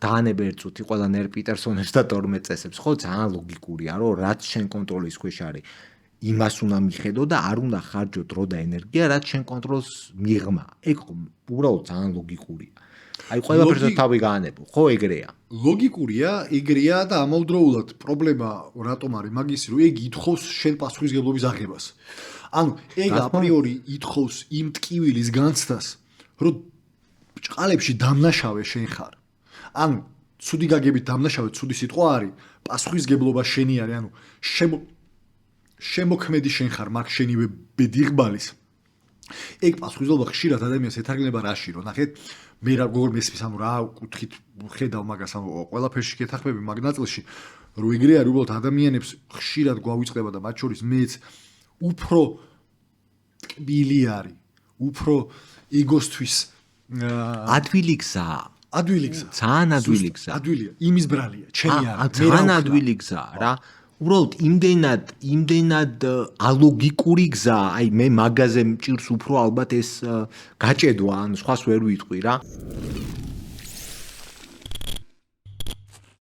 დაანებ ერთ წუთი ყველან ერ პიტერსონებს და 12 წესებს, ხო, ძალიან ლოგიკურია, რომ რაც შენ კონტროლის ქვეშ არის, იმას უნდა მიხედო და არ უნდა ხარჯო დრო და ენერგია, რაც შენ კონტროლს მიღმა. ეგ უბრალოდ ძალიან ლოგიკურია. აი ყველაფერზე თავი გაანებო, ხო, ეგრეა. ლოგიკურია, ეგრეა და ამავდროულად პრობლემა რატომ არის მაგისი, რომ ეგ ითხოვს შენ პასუხისგებლობის აღებას. ანუ ეგ აპრიორი ითხოვს იმ ტკივილის განცდას, რომ ჭყალებში დამნაშავე შენ ხარ. ანუ ცუდი გაგებით დამნაშავე ცუდი სიტყვა არის, პასუხისგებლობა შენი არის, ანუ შემოქმედი შენ ხარ მაგ შენივე ბედიღბალის. ეგ პასუხისგებლობა ხშირად ადამიანს ეთარგმნება რაში, რომ ნახეთ, მე როგორ მესმის, ანუ რა კუთხით ხედავ მაგას, ანუ ყველაფერში გეთახმები მაგ ნაწილში, რომ ეგრე არის, უბრალოდ ადამიანებს ხშირად გვავიწყდება და მათ შორის მეც უფრო ტკბილი არის, უფრო ეგოსთვის ადვილი გზაა. ადვილი გზა. ძალიან ადვილი გზა. ადვილია, იმის ბრალია, ჩემი არა. ძალიან ადვილი გზაა რა. უბრალოდ იმდენად ალოგიკური გზაა, აი მე მაგაზე მჭირს უფრო ალბათ ეს გაჭედვა, ან სხვას ვერ ვიტყვი რა.